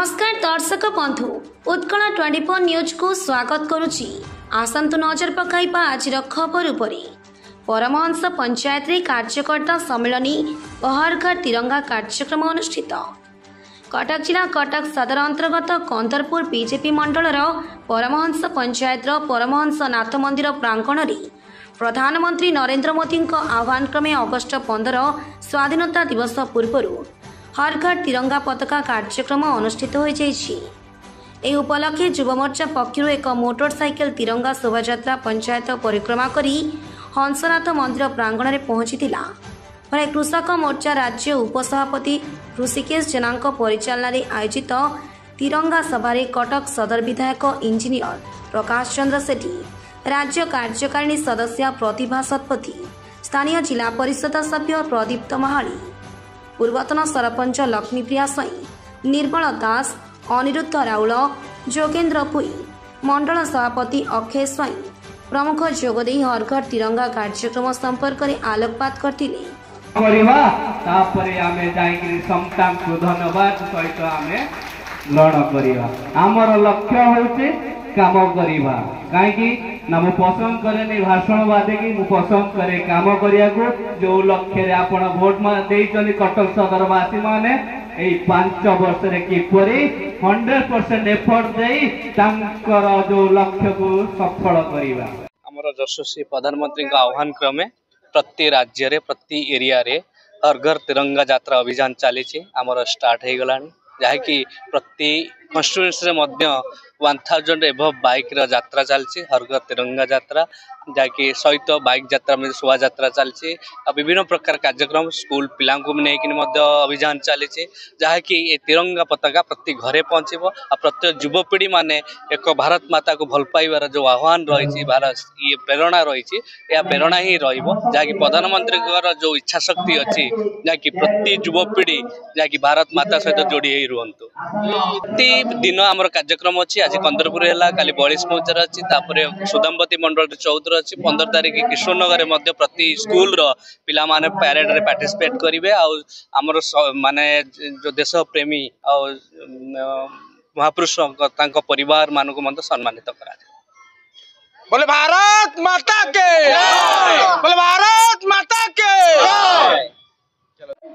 नमस्कार दर्शक बंधु उत्कल 24 न्यूज को स्वागत करुछि। आसंतु नजर पकाइबा आज खबर उपरे। परमहंस पंचायत रे कार्यकर्ता सम्मेलनी हर घर तिरंगा कार्यक्रम अनुष्ठित। कटक जिला कटक सदर अंतर्गत कंदरपुर बीजेपी मंडलर परमहंस पंचायत परमहंस नाथ मंदिर प्रांगण रे प्रधानमंत्री नरेंद्र मोदी आह्वान क्रमे अगस्ट 15 स्वाधीनता दिवस पूर्व हर घर तिरंगा पताका कार्यक्रम अनुष्ठित हो जाइछि। एह उपलक्षे युवमोर्चा पक्षर एक मोटरसाइकेल तिरंगा शोभायात्रा पंचायत परिक्रमा करी हंसनाथ मंदिर प्रांगण में पहुंचीला। फले कृषक मोर्चा राज्य उपसभापति ऋषिकेश जेना परिचालन आयोजित तिरंगा सभारे कटक सदर विधायक इंजीनियर प्रकाश चंद्र सेठी, राज्य कार्यकारिणी सदस्य प्रतिभा शतपथी, स्थानीय जिला परिषद सभ्य प्रदीप्त महाली, पूर्वतन सरपंच लक्ष्मीप्रिया स्वाई, निर्मल दास, अनिरुद्ध राउल, जोगेन्द्र भुई, मंडल सभापति अक्षय स्वाई प्रमुख जोगदे हर घर तिरंगा कार्यक्रम संपर्क में आलोकपात करते। लक्ष्य हूँ काम करवा कहीं ना मु पसंद करे भाषण कि मु पसंद करे काम करिया को जो लक्ष्य रे आपण वोट देइचनी कटक सदरवासी माने एई 5 वर्ष रे किपरि 100% एफर्ट देई तांकर जो लक्ष्य को सफल करिवा। हमर यशस्वी प्रधानमंत्री का आह्वान क्रमे प्रति राज्य रे प्रति एरिया रे हर घर तिरंगा यात्रा अभियान चली आमर स्टार्ट हो गलानी जहाँकि प्रति कन्स्टिट्यूएंसी रे मध्य 1000 एभव बाइक यात्रा चलती हर घर तिरंगा यात्रा जहाँकि सहित बाइक यात्रा में शोभा यात्रा चलती विभिन्न प्रकार कार्यक्रम स्कूल पिला अभियान चली जहाँकि तिरंगा पताका प्रति घरे पहुँचब प्रत्येक युवपीढ़ी माने एक भारत माता को भल पाइबार जो आह्वान रही भारत ये प्रेरणा रही यह प्रेरणा ही रही प्रधानमंत्री जो इच्छा शक्ति अच्छी जहाँकि प्रति युवपीढ़ी जहाँकि भारत माता सहित जोड़ी रुहतु। प्रति दिन आम कार्यक्रम अच्छी आज कंदरपुर है काली बयालीस मौजार अच्छी सुदामवती मंडल 14 अच्छी 15 तारीख किशोरनगर में प्रति स्कूल पिला माने पैरेड रे पार्टिसिपेट करेंगे आमर माने जो देश प्रेमी महापुरुष परिवार मानक मध्य सम्मानित करा। बोले भारत माता के, बोले भारत माता के।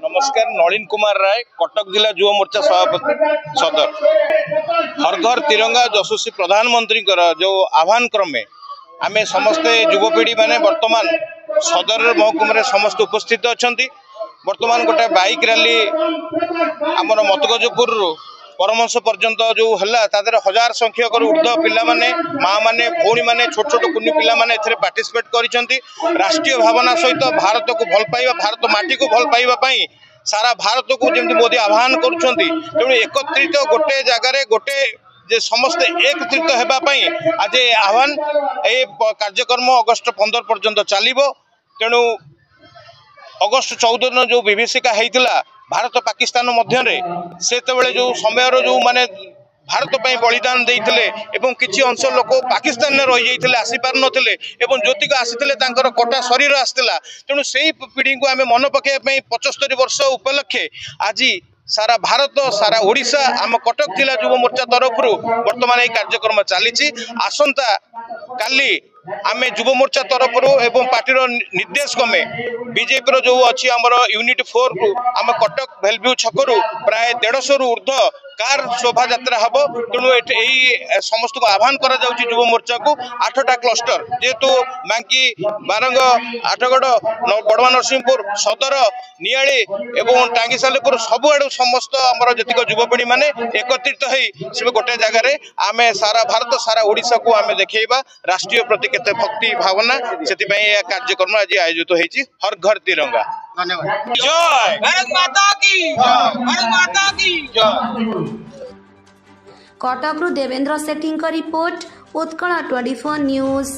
नमस्कार, नलिन कुमार राय, कटक जिला युवा मोर्चा सभापति सदर। हर घर तिरंगा यशस्वी प्रधानमंत्री जो आह्वान क्रमे आमे समस्ते युवपीढ़ी माने वर्तमान सदर महकुम रे समस्त उपस्थित अछंती। वर्तमान गोटे बाइक रैली आमर मतगजपुर परमहंस पर्यंत जो हला तादर 1000 संख्यक ऊर्ध्व पिला माने माँ माने भौणी माने छोट छोट कुनी पिला माने एथरे पार्टिसिपेट करिसंती। राष्ट्रीय भावना सहित भारत को भल पाइबा भारत माटी को भल पाइबा पई सारा भारत को जेमति मोदी आह्वान करुछंती तेणु एकत्रित गोटे जगार गोटे जे समस्त एकत्रित हेबा पई आज आह्वान ए कार्यक्रम अगस्ट 15 पर्यंत चलिबो। तेणु अगस्ट 14 दिन जो विभीषिका हेतिला भारत पाकिस्तान मध्य से जो समय जो माने भारत पर बलिदान देते एवं किसी अंश लोक पाकिस्तान में रही जाते आसी पार नथिले एवं ज्योतिक आसीते कटा शरीर आसाला। तेणु से पीढ़ी को आम मन पकड़ाई 75 वर्ष उपलक्षे आज सारा भारत सारा ओडिशा आम कटक जिला युव मोर्चा तरफ वर्तमान यह कार्यक्रम चली। आसंता काली आम युव मोर्चा तरफ एवं पार्टी निर्देश क्रमे बीजेपी जो अच्छी आमर यूनिट 4 को आम कटक भेलव्यू छकरू प्राय 150 रु ऊर्ध्व कार शोभा यात्रा हम। तेणु यही समस्त को आह्वान करा युव मोर्चा को 8टा क्लस्टर जेहेतु बांकी बारंग आठगढ़ बड़वा नरसिंहपुर सदर नियाली एवं टांगी सालेपुर सबुआड़ समस्त आमर जतिक युवपीढ़ी माने एकत्रित हो गोटे जगार आम सारा भारत सारा ओडिशा को आम देखा राष्ट्रीय प्रति केते भक्ति भावना से कार्यक्रम आज आयोजित होती हर घर तिरंगा। धन्यवाद। जय भारत माता की, भारत माता की जय। कटक देवेंद्र सेठी रिपोर्ट उत्कल 24 न्यूज।